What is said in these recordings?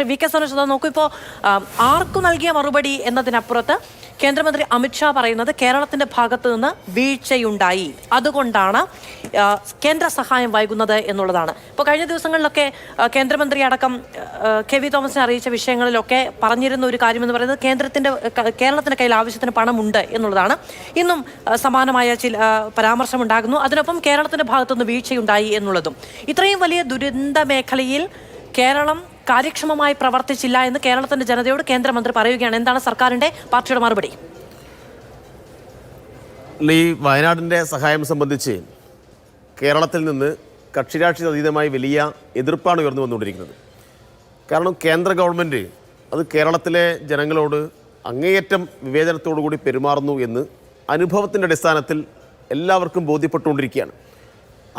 Shri V K Suresh നോക്കൂ, ഇപ്പോൾ ആർക്കു നൽകിയ മറുപടി എന്നതിനപ്പുറത്ത് കേന്ദ്രമന്ത്രി അമിത്ഷാ പറയുന്നത് കേരളത്തിന്റെ ഭാഗത്തു നിന്ന് വീഴ്ചയുണ്ടായി, അതുകൊണ്ടാണ് കേന്ദ്ര സഹായം വൈകുന്നത് എന്നുള്ളതാണ്. ഇപ്പോൾ കഴിഞ്ഞ ദിവസങ്ങളിലൊക്കെ കേന്ദ്രമന്ത്രി അടക്കം കെ വി തോമസിനെ അറിയിച്ച വിഷയങ്ങളിലൊക്കെ പറഞ്ഞിരുന്ന ഒരു കാര്യമെന്ന് പറയുന്നത് കേരളത്തിന്റെ കയ്യിൽ ആവശ്യത്തിന് പണമുണ്ട് എന്നുള്ളതാണ്. ഇന്നും സമാനമായ ചില പരാമർശമുണ്ടാകുന്നു. അതിനൊപ്പം കേരളത്തിന്റെ ഭാഗത്തുനിന്ന് വീഴ്ചയുണ്ടായി എന്നുള്ളതും. ഇത്രയും വലിയ ദുരന്ത മേഖലയിൽ കേരളം കാര്യക്ഷമമായി പ്രവർത്തിച്ചില്ല എന്ന് കേരളത്തിന്റെ ജനതയോട് കേന്ദ്രമന്ത്രി പറയുകയാണ്. എന്താണ് സർക്കാരിന്റെ പാർട്ടിയുടെ മറുപടി? ഈ വയനാടിൻ്റെ സഹായം സംബന്ധിച്ച് കേരളത്തിൽ നിന്ന് കക്ഷിരാഷ്ട്രീയ അതീതമായി വലിയ എതിർപ്പാണ് ഉയർന്നു വന്നുകൊണ്ടിരിക്കുന്നത്. കാരണം കേന്ദ്ര ഗവൺമെൻറ് അത് കേരളത്തിലെ ജനങ്ങളോട് അങ്ങേയറ്റം വിവേചനത്തോടു കൂടി പെരുമാറുന്നു എന്ന് അനുഭവത്തിൻ്റെ അടിസ്ഥാനത്തിൽ എല്ലാവർക്കും ബോധ്യപ്പെട്ടുകൊണ്ടിരിക്കുകയാണ്.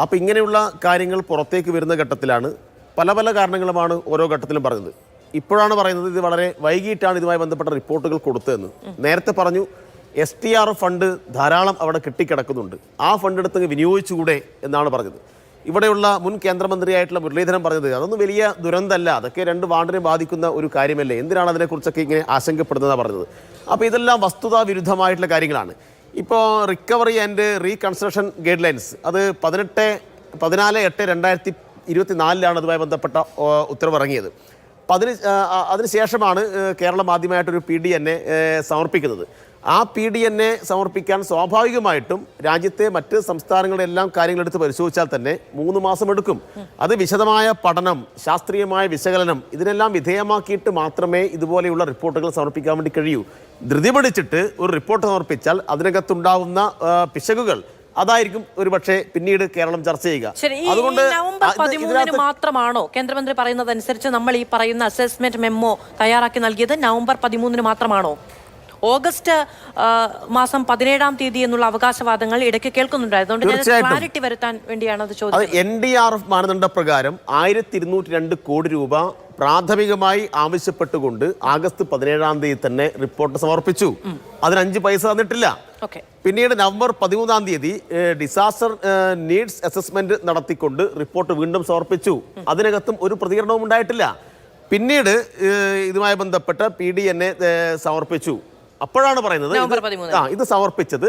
അപ്പോൾ ഇങ്ങനെയുള്ള കാര്യങ്ങൾ പുറത്തേക്ക് വരുന്ന ഘട്ടത്തിലാണ് പല പല കാരണങ്ങളുമാണ് ഓരോ ഘട്ടത്തിലും പറഞ്ഞത്. ഇപ്പോഴാണ് പറയുന്നത് ഇത് വളരെ വൈകിട്ടാണ് ഇതുമായി ബന്ധപ്പെട്ട റിപ്പോർട്ടുകൾ കൊടുത്തതെന്ന്. നേരത്തെ പറഞ്ഞു STRF ഫണ്ട് ധാരാളം അവിടെ കെട്ടിക്കിടക്കുന്നുണ്ട്, ആ ഫണ്ട് എടുത്ത് വിനിയോഗിച്ചുകൂടെ എന്നാണ് പറഞ്ഞത്. ഇവിടെയുള്ള മുൻ കേന്ദ്രമന്ത്രിയായിട്ടുള്ള മുരളീധരൻ പറഞ്ഞത് അതൊന്നും വലിയ ദുരന്തമല്ല, അതൊക്കെ 2 വാർഡിനെ ബാധിക്കുന്ന ഒരു കാര്യമല്ലേ, എന്തിനാണ് അതിനെക്കുറിച്ചൊക്കെ ഇങ്ങനെ ആശങ്കപ്പെടുന്നതാണ് പറഞ്ഞത്. അപ്പോൾ ഇതെല്ലാം വസ്തുതാ വിരുദ്ധമായിട്ടുള്ള കാര്യങ്ങളാണ്. ഇപ്പോൾ recovery and reconstruction guide lines അത് 14/8/2024 അതുമായി ബന്ധപ്പെട്ട ഉത്തരവിറങ്ങിയത്. അതിനുശേഷമാണ് കേരളം ആദ്യമായിട്ടൊരു PDNA സമർപ്പിക്കുന്നത്. ആ PDNA സമർപ്പിക്കാൻ സ്വാഭാവികമായിട്ടും രാജ്യത്തെ മറ്റ് സംസ്ഥാനങ്ങളുടെ എല്ലാം കാര്യങ്ങളെടുത്ത് പരിശോധിച്ചാൽ തന്നെ 3 മാസം എടുക്കും. അത് വിശദമായ പഠനം, ശാസ്ത്രീയമായ വിശകലനം ഇതിനെല്ലാം വിധേയമാക്കിയിട്ട് മാത്രമേ ഇതുപോലെയുള്ള റിപ്പോർട്ടുകൾ സമർപ്പിക്കാൻ വേണ്ടി കഴിയൂ. ധൃതി പിടിച്ചിട്ട് ഒരു റിപ്പോർട്ട് സമർപ്പിച്ചാൽ അതിനകത്തുണ്ടാവുന്ന പിശകുകൾ അതായിരിക്കും ഒരുപക്ഷെ പിന്നീട് കേരളം ചർച്ച ചെയ്യുക. അതുകൊണ്ട് നവംബർ 13 മാത്രമാണോ കേന്ദ്രമന്ത്രി പറയുന്നത് അനുസരിച്ച് നമ്മൾ ഈ പറയുന്ന അസസ്മെന്റ് മെമ്മോ തയ്യാറാക്കി നൽകിയത്? നവംബർ 13 മാത്രമാണോ? ഓഗസ്റ്റ് മാസം 17 തീയതി എന്നുള്ള അവകാശവാദങ്ങൾ ഇടയ്ക്ക് കേൾക്കുന്നുണ്ടായിരുന്നു. അതുകൊണ്ട് ക്ലാരിറ്റി വരുത്താൻ വേണ്ടിയാണ് അത് ചോദിച്ചത്. NDRF മാനദണ്ഡ പ്രകാരം 1202 കോടി രൂപ പ്രാഥമികമായി ആവശ്യപ്പെട്ടുകൊണ്ട് ആഗസ്റ്റ് 17 തന്നെ റിപ്പോർട്ട് സമർപ്പിച്ചു. അതിന് 5 പൈസ തന്നിട്ടില്ല. പിന്നീട് നവംബർ 13 ഡിസാസ്റ്റർ നീഡ്സ് അസസ്മെന്റ് നടത്തിക്കൊണ്ട് റിപ്പോർട്ട് വീണ്ടും സമർപ്പിച്ചു. അതിനകത്തും ഒരു പ്രതികരണവും ഉണ്ടായിട്ടില്ല. പിന്നീട് ഇതുമായി ബന്ധപ്പെട്ട PDNA സമർപ്പിച്ചു. അപ്പോഴാണ് പറയുന്നത് ഇത് സമർപ്പിച്ചത്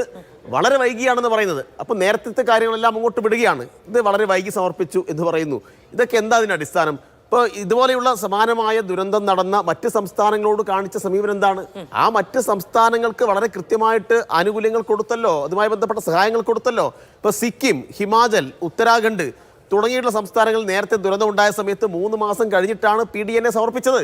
വളരെ വൈകിയാണെന്ന് പറയുന്നത്. അപ്പോൾ നേരത്തെ കാര്യങ്ങളെല്ലാം അങ്ങോട്ട് വിടുകയാണ്. ഇത് വളരെ വൈകി സമർപ്പിച്ചു എന്ന് പറയുന്നു. ഇതൊക്കെ എന്താ അതിൻ്റെ അടിസ്ഥാനം? ഇപ്പോൾ ഇതുപോലെയുള്ള സമാനമായ ദുരന്തം നടന്ന മറ്റ് സംസ്ഥാനങ്ങളോട് കാണിച്ച സമീപനം എന്താണ്? ആ മറ്റ് സംസ്ഥാനങ്ങൾക്ക് വളരെ കൃത്യമായിട്ട് ആനുകൂല്യങ്ങൾ കൊടുത്തല്ലോ, അതുമായി ബന്ധപ്പെട്ട സഹായങ്ങൾ കൊടുത്തല്ലോ. ഇപ്പോൾ സിക്കിം, ഹിമാചൽ, ഉത്തരാഖണ്ഡ് തുടങ്ങിയിട്ടുള്ള സംസ്ഥാനങ്ങൾ നേരത്തെ ദുരന്തം ഉണ്ടായ സമയത്ത് 3 മാസം കഴിഞ്ഞിട്ടാണ് PDNA സമർപ്പിച്ചത്.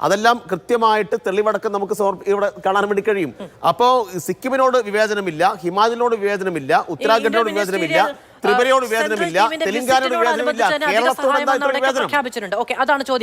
അതെല്ലാം കൃത്യമായിട്ട് തെളിവടക്കം നമുക്ക് ഇവിടെ കാണാൻ വേണ്ടി കഴിയും. അപ്പോൾ സിക്കിമിനോട് വിവേചനമില്ല, ഹിമാചലിനോട് വിവേചനമില്ല, ഉത്തരാഖണ്ഡിനോട് വിവേചനമില്ല, ത്രിപുരയോട് വിവേചനമില്ല, തെലങ്കാനയോട് വിവേചനമില്ല, കേരളത്തോട് എന്താ വിവേചനം? അതാണ് ചോദ്യം.